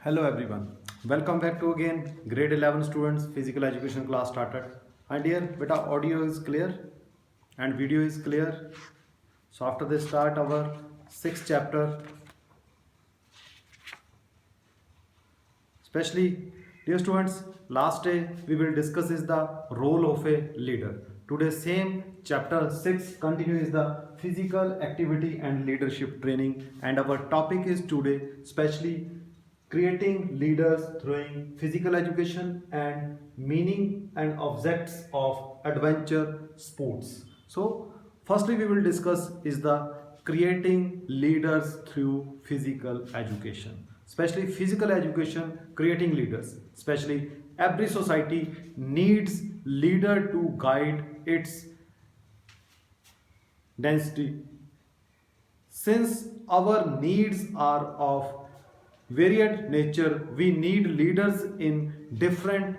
Hello everyone, welcome back to again grade 11 students physical education class started. My dear beta, audio is clear and video is clear. So after this start our sixth chapter, especially dear students, last day we will discuss is the role of a leader. Today same chapter 6 continue is the physical activity and leadership training, and our topic is today especially creating leaders through physical education and meaning and objects of adventure sports. So firstly we will discuss is the creating leaders through physical education, especially physical education creating leaders, especially every society needs leader to guide its density. Since our needs are of varied nature, we need leaders in different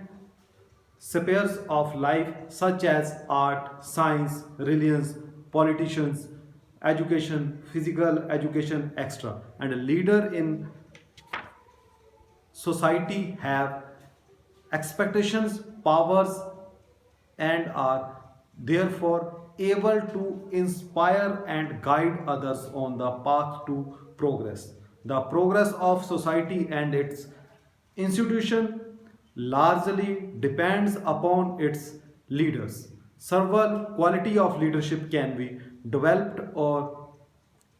spheres of life such as art, science, religions, politicians, education, physical education, etc. And a leader in society have expectations, powers, and are therefore able to inspire and guide others on the path to progress. The progress of society and its institution largely depends upon its leaders. Several quality of leadership can be developed or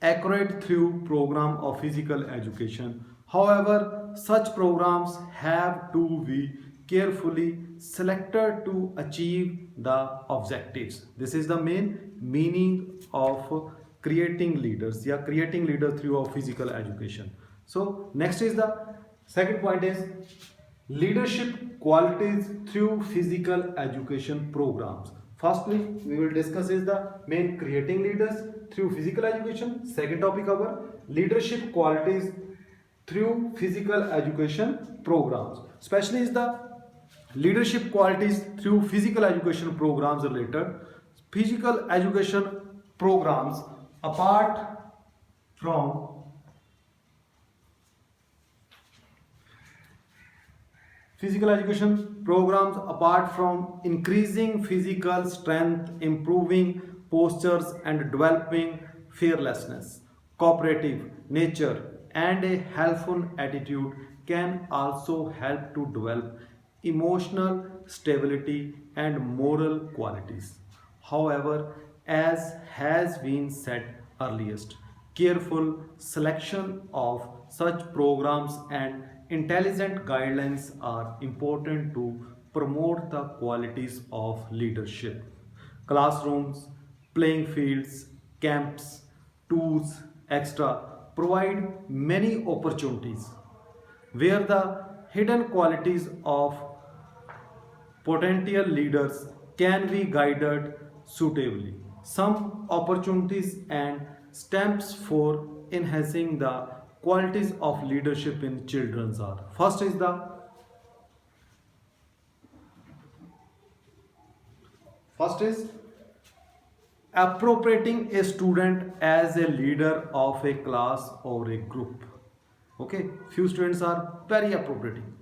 accurate through program of physical education. However, such programs have to be carefully selected to achieve the objectives. This is the main meaning of creating leaders. Yeah, creating leaders through our physical education. So next is the second point is leadership qualities through physical education programs. Firstly, we will discuss is the main creating leaders through physical education. Second topic our leadership qualities through physical education programs. Especially is the leadership qualities through physical education programs related. Physical education programs apart from physical education programs apart from increasing physical strength, improving postures and developing fearlessness, cooperative nature and a helpful attitude can also help to develop emotional stability and moral qualities. However, as has been said earliest, careful selection of such programs and intelligent guidelines are important to promote the qualities of leadership. Classrooms, playing fields, camps, tours, etc. provide many opportunities where the hidden qualities of potential leaders can be guided suitably. Some opportunities and steps for enhancing the qualities of leadership in children are. First is appropriating a student as a leader of a class or a group. Okay, few students are very appropriating.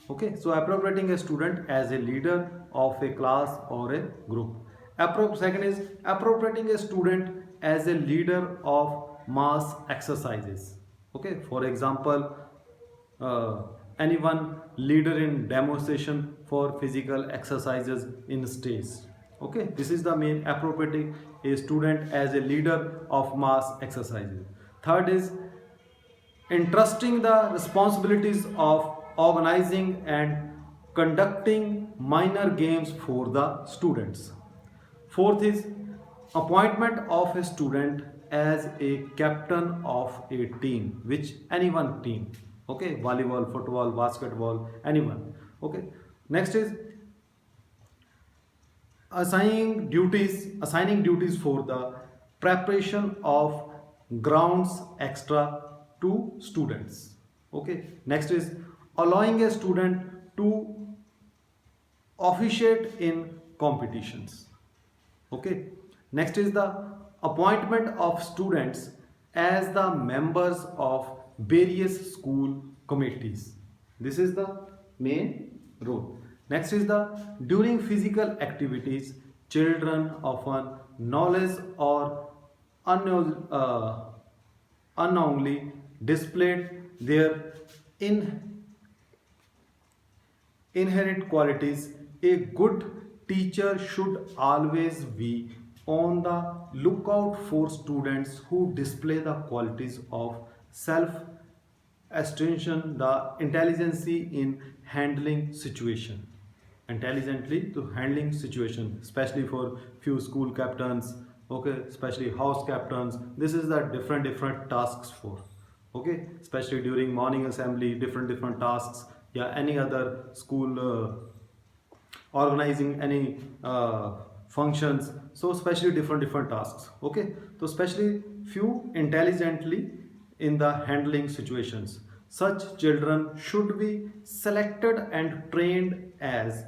Okay, so appropriating a student as a leader of a class or a group. Second is appropriating a student as a leader of mass exercises. Okay, for example, uh, anyone leader in demonstration for physical exercises in stage. Okay, this is the main appropriating a student as a leader of mass exercises. Third is entrusting the responsibilities of organizing and conducting minor games for the students. Fourth is appointment of a student as a captain of a team, which any one team. Okay, volleyball, football, basketball, anyone. Okay. Next is assigning duties for the preparation of grounds extra to students. Okay, next is allowing a student to officiate in competitions. Okay, next is the appointment of students as the members of various school committees. This is the main role. Next is the during physical activities, children often knowledge or unknowingly displayed their in inherent qualities. A good teacher should always be on the lookout for students who display the qualities of self attention, the intelligence in handling situation, intelligently to handling situation, especially for few school captains, okay, especially house captains. This is the different tasks for, okay, especially during morning assembly, different tasks. Yeah, any other school organizing any functions, so especially different tasks, okay. So especially few intelligently in the handling situations. Such children should be selected and trained as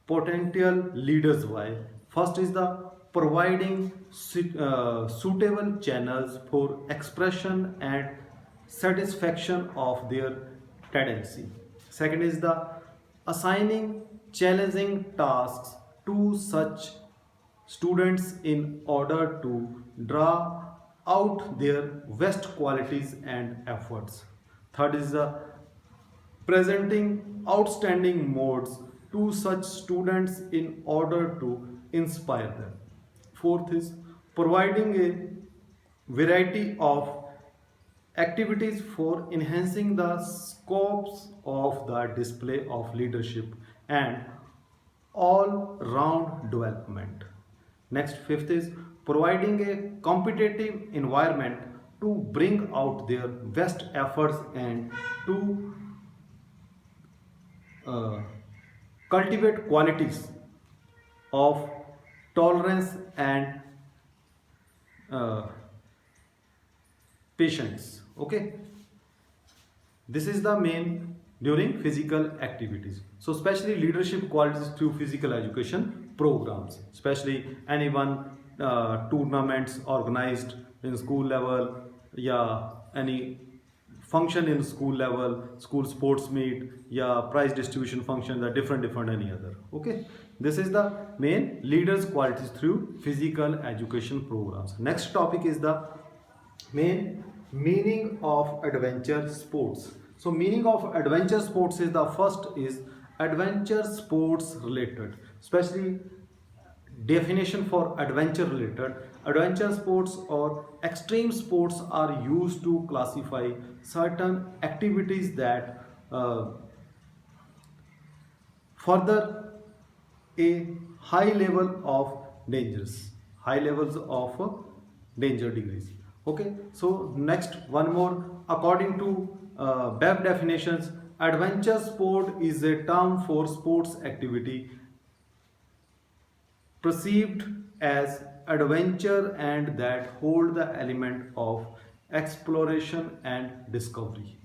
potential leaders. Why? First is the providing suitable channels for expression and satisfaction of their tendency. Second is the assigning challenging tasks to such students in order to draw out their best qualities and efforts. Third is the presenting outstanding modes to such students in order to inspire them. Fourth is providing a variety of activities for enhancing the scopes of the display of leadership and all round development. Next, fifth is providing a competitive environment to bring out their best efforts and to uh, cultivate qualities of tolerance and uh, patience. Okay, this is the main during physical activities. So especially leadership qualities through physical education programs, especially anyone tournaments organized in school level, yeah, any function in school level, school sports meet, yeah, prize distribution function, the different any other. Okay, this is the main leaders qualities through physical education programs. Next topic is the main meaning of adventure sports. So meaning of adventure sports is the first is adventure sports related, especially definition for adventure related. Adventure sports or extreme sports are used to classify certain activities that further a high level of dangers, high levels of danger degrees. Okay, so next one more, according to web definitions, adventure sport is a term for sports activity perceived as adventure and that hold the element of exploration and discovery.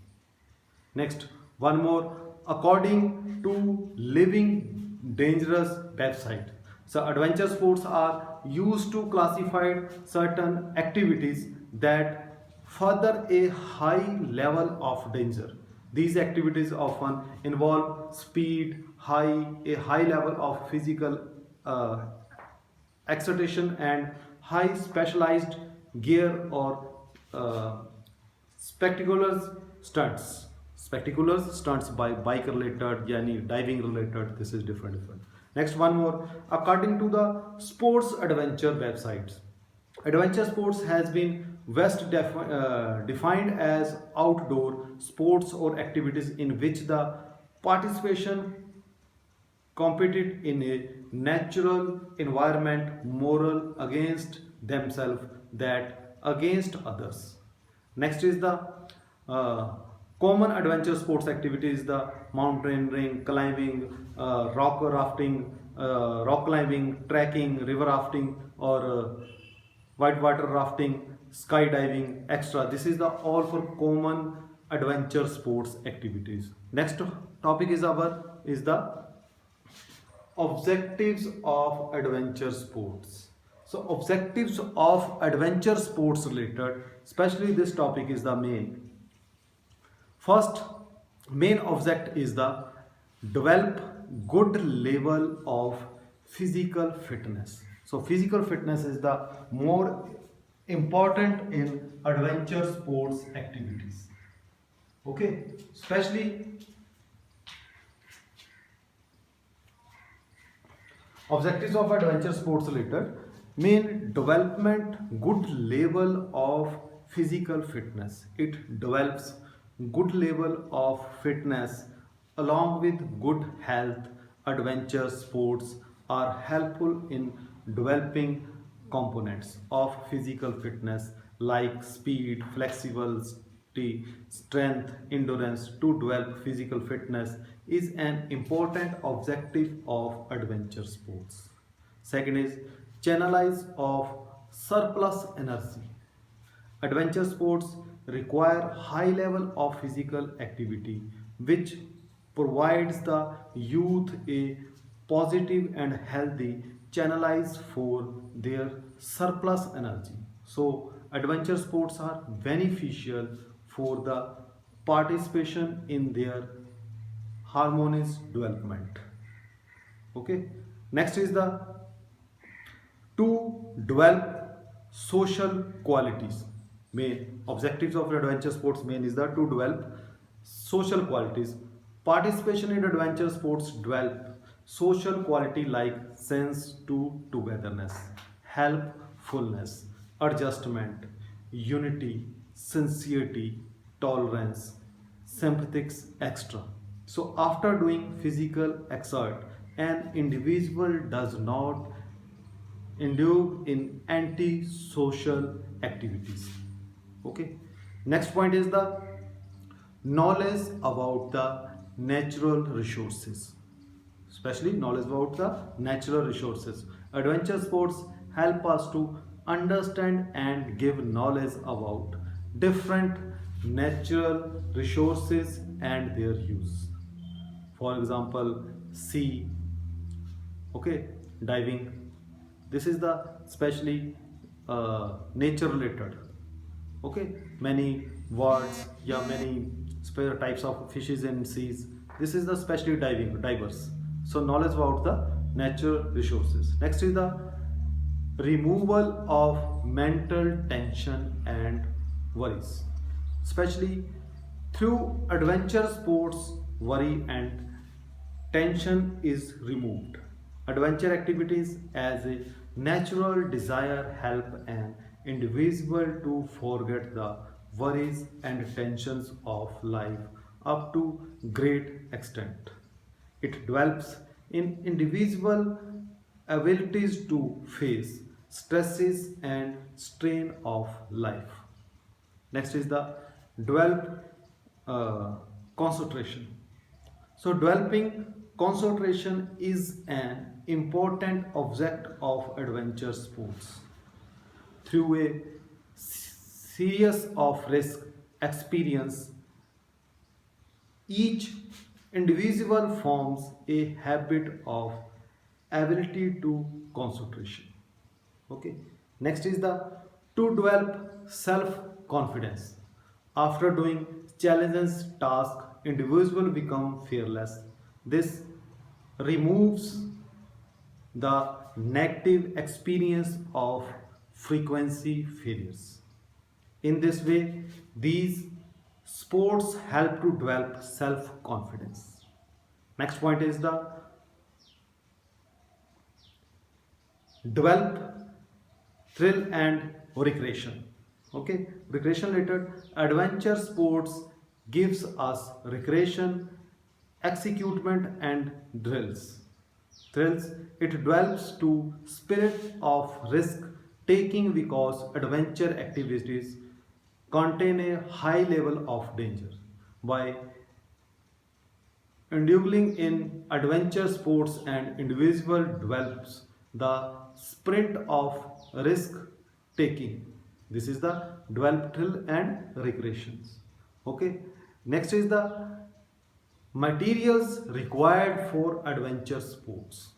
Next, one more, according to Living Dangerous website. So adventure sports are used to classify certain activities that further a high level of danger. These activities often involve speed, a high level of physical uh, exertion and high specialized gear or spectacular stunts. Spectacular stunts by bike related, yani diving related. This is different. Next one more, according to the sports adventure websites, adventure sports has been defined as outdoor sports or activities in which the participation competed in a natural environment, moral against themselves that against others. Next is the uh, common adventure sports activities: the mountaineering, climbing, rock climbing, trekking, river rafting, or whitewater rafting, skydiving, extra. This is the all for common adventure sports activities. Next topic is the objectives of adventure sports. So objectives of adventure sports related, especially this topic is the main. First, main object is the develop good level of physical fitness. So physical fitness is the more important in adventure sports activities. Okay, especially objectives of adventure sports related mean development good level of physical fitness. It develops good level of fitness along with good health. Adventure sports are helpful in developing components of physical fitness like speed, flexibility, strength, endurance. To develop physical fitness is an important objective of adventure sports. Second is channelize of surplus energy. Adventure sports require high level of physical activity which provides the youth a positive and healthy channelize for their surplus energy. So adventure sports are beneficial for the participation in their harmonious development. Okay. Next is the to develop social qualities. Main objectives of adventure sports main is the to develop social qualities. Participation in adventure sports develop social quality like sense to togetherness, helpfulness, adjustment, unity, sincerity, tolerance, sympathics, etc. So after doing physical exert, an individual does not endure in anti-social activities. Okay. Next point is the knowledge about the natural resources, especially knowledge about the natural resources. Adventure sports help us to understand and give knowledge about different natural resources and their use. For example, sea, okay, diving. This is the specially nature related. Okay, many words, yeah, many types of fishes in seas. This is the specially divers. So knowledge about the natural resources. Next is the removal of mental tension and worries, especially through adventure sports. Worry and tension is removed. Adventure activities as a natural desire help an individual to forget the worries and tensions of life up to great extent. It develops in individual abilities to face stresses and strain of life. Next is the develop concentration. So developing concentration is an important object of adventure sports. Through a series of risk experience, each individual forms a habit of ability to concentration. Okay. Next is the to develop self confidence. After doing challenges task, individual become fearless. This removes the negative experience of frequency failures. In this way, these sports help to develop self confidence. Next point is the develop thrill and recreation. Okay, recreation related adventure sports gives us recreation, executement and thrills. It develops to spirit of risk taking because adventure activities contain a high level of danger. By indulging in adventure sports, and individual develops the spirit of risk taking. This is the develop thrill and recreations. Okay. Next is the materials required for adventure sports.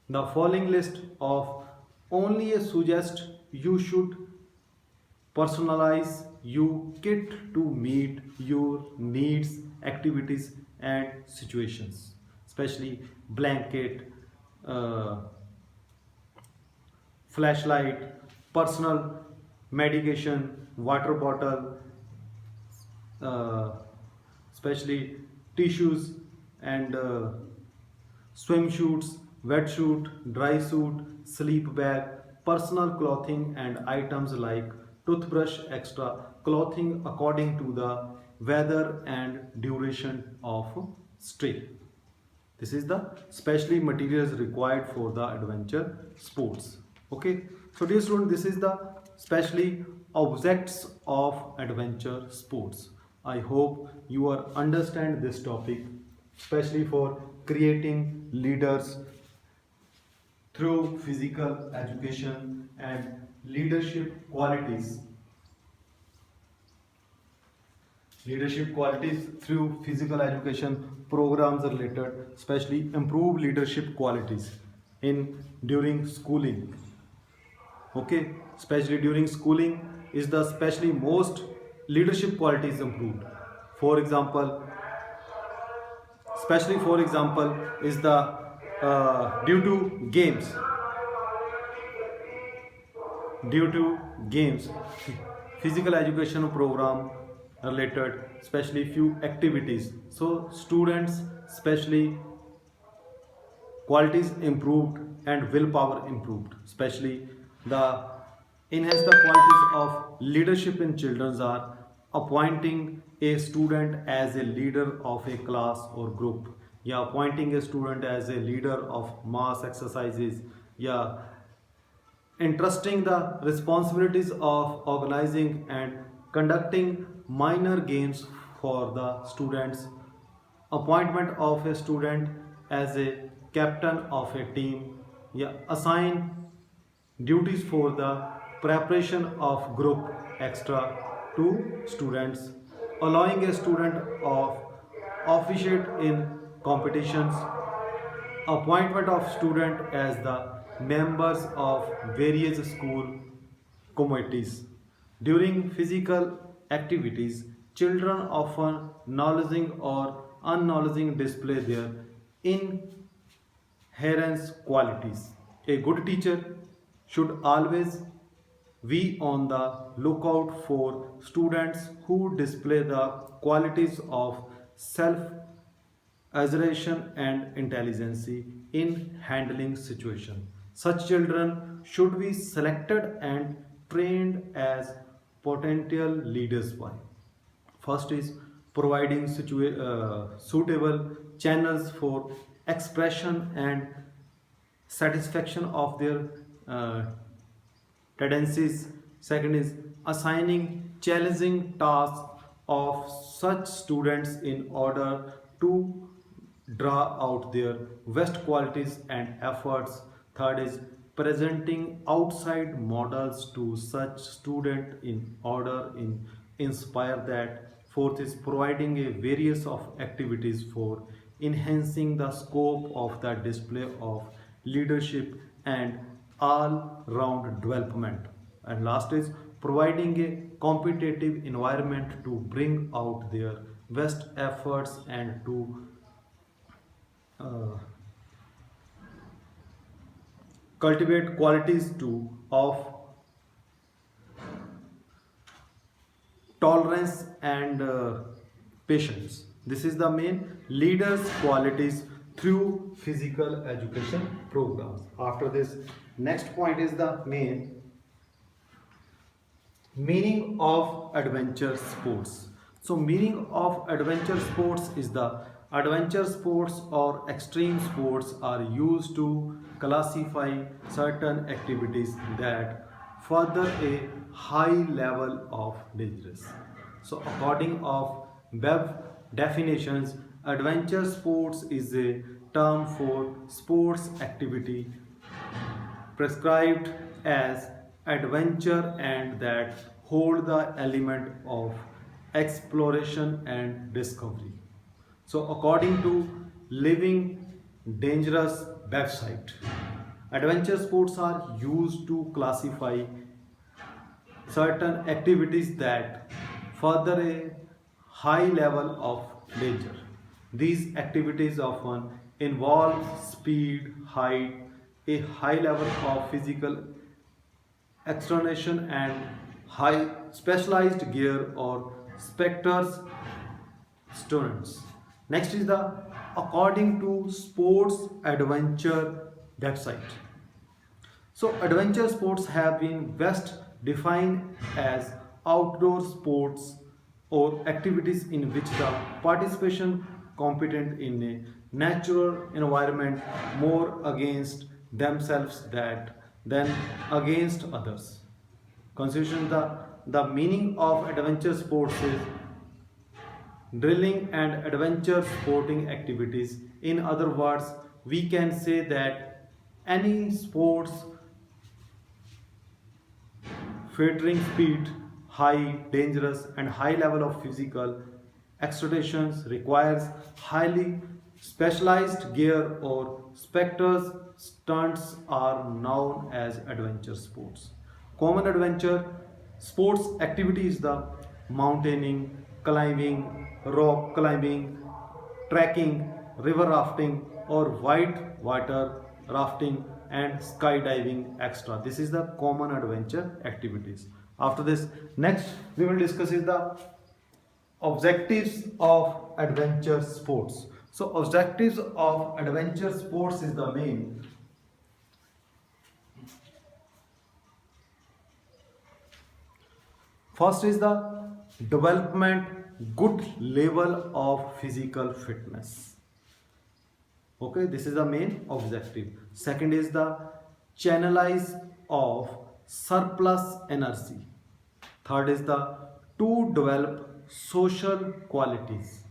The following list of only suggest you should personalize you kit to meet your needs, activities, and situations, especially blanket, uh, flashlight, personal medication, water bottle, uh, especially tissues and swimsuits, wetsuit, dry suit, sleep bag, personal clothing, and items like toothbrush, extra clothing according to the weather and duration of stay. This is the specially materials required for the adventure sports. Okay, so dear student, this is the specially objects of adventure sports. I hope you are understand this topic, especially for creating leaders through physical education and leadership qualities through physical education programs related, especially improve leadership qualities in during schooling. Okay, especially during schooling is the especially most leadership qualities improved. For example, especially for example is the due to games, physical education program related, especially few activities, so students especially qualities improved and willpower improved, especially the enhance the qualities of leadership in children are appointing a student as a leader of a class or group, yeah, appointing a student as a leader of mass exercises, yeah, entrusting the responsibilities of organizing and conducting minor games for the students, appointment of a student as a captain of a team, yeah, assign duties for the preparation of group extra to students, allowing a student of officiate in competitions, appointment of student as the members of various school committees. During physical activities, children often knowledging or unknowledging display their inherent qualities. A good teacher should always be on the lookout for students who display the qualities of self assertion and intelligence in handling situation. Such children should be selected and trained as potential leaders by. First is providing suitable channels for expression and satisfaction of their uh, tendencies. Second is assigning challenging tasks of such students in order to draw out their best qualities and efforts. Third is presenting outside models to such student in order in inspire that. Fourth is providing a various of activities for enhancing the scope of the display of leadership and all round development. And last is providing a competitive environment to bring out their best efforts and to uh, cultivate qualities to of tolerance and patience. This is the main leaders qualities through physical education programs. After this, next point is the main meaning of adventure sports. So meaning of adventure sports is the adventure sports or extreme sports are used to classify certain activities that further a high level of dangerous. So according of web definitions, adventure sports is a term for sports activity prescribed as adventure and that hold the element of exploration and discovery. So according to Living Dangerous website, adventure sports are used to classify certain activities that further a high level of danger. These activities often involve speed, height, a high level of physical externation and high specialized gear or specters students. Next is the according to sports adventure website. So adventure sports have been best defined as outdoor sports or activities in which the participation competent in a natural environment more against themselves than against others. Consideration the meaning of adventure sports is drilling and adventure sporting activities. In other words, we can say that any sports featuring speed, high, dangerous, and high level of physical exertions requires highly specialized gear or specters stunts are known as adventure sports. Common adventure sports activities the mountaineering, climbing, rock climbing, trekking, river rafting, or white water rafting and skydiving extra. This is the common adventure activities. After this, next we will discuss is the objectives of adventure sports. So objectives of adventure sports is the main. First is the development good level of physical fitness. Okay, this is the main objective. Second is the channelize of surplus energy. Third is the to develop social qualities.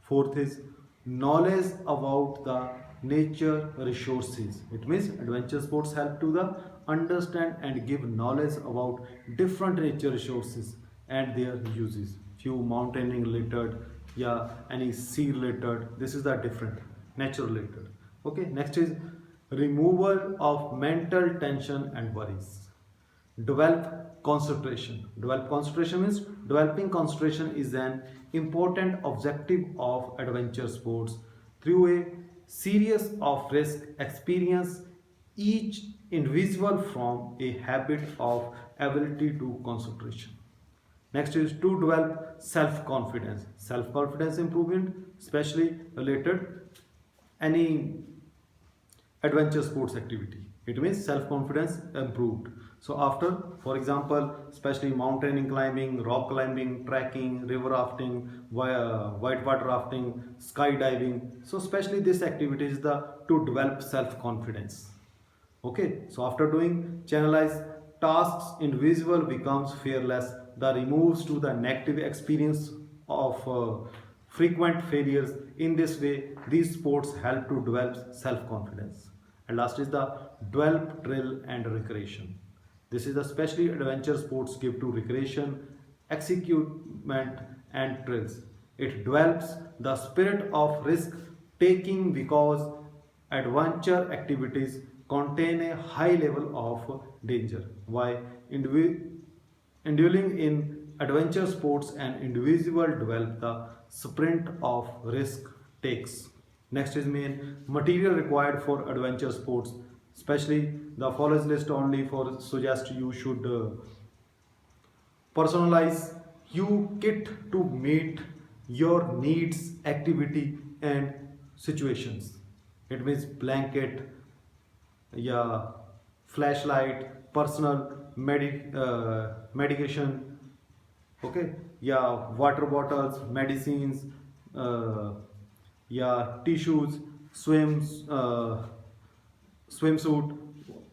Fourth is knowledge about the nature resources. It means adventure sports help to the understand and give knowledge about different nature resources and their uses. Few mountaineering related, yeah, any sea related. This is the different nature related. Okay, next is removal of mental tension and worries. Develop concentration. Develop concentration means developing concentration is an important objective of adventure sports. Through a series of risk experience, each individual from a habit of ability to concentration. Next is to develop self-confidence. Self-confidence improvement, especially related any adventure sports activity. It means self-confidence improved. So after, for example, especially mountaineering, climbing, rock climbing, trekking, river rafting, whitewater rafting, skydiving. So especially this activity is the to develop self-confidence. Okay, so after doing channelize tasks, individual becomes fearless. The removes to the negative experience of frequent failures. In this way, these sports help to develop self-confidence. And last is the develop drill and recreation. This is the specially adventure sports give to recreation, execution and drills. It develops the spirit of risk taking because adventure activities contain a high level of danger. Why indulging in adventure sports and individual develop the sprint of risk takes. Next is main material required for adventure sports, especially the follows list only for suggest you should personalize you kit to meet your needs, activity and situations. It means blanket, yeah, flashlight, personal medication, okay, yeah, water bottles, medicines, uh, yeah, tissues, swimsuit,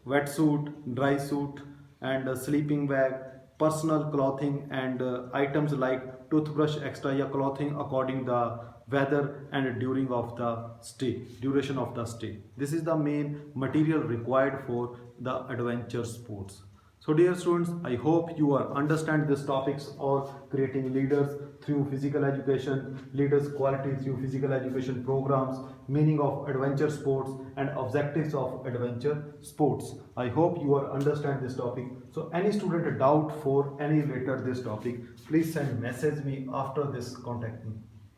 wetsuit, dry suit, and a sleeping bag, personal clothing, and items like toothbrush, extra yeah, clothing according the weather and during of the stay, duration of the stay. This is the main material required for the adventure sports. So dear students, I hope you are understand these topics or creating leaders through physical education, leaders quality through physical education programs, meaning of adventure sports and objectives of adventure sports. I hope you are understand this topic. So any student a doubt for any related this topic, please send message me after this contact me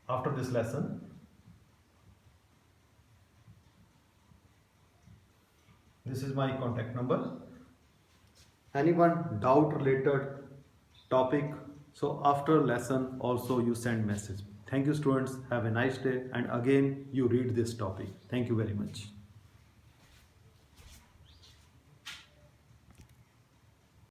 after this lesson. This is my contact number. Anyone doubt related topic, so after lesson also you send message. Thank you students, have a nice day, and again you read this topic. Thank you very much.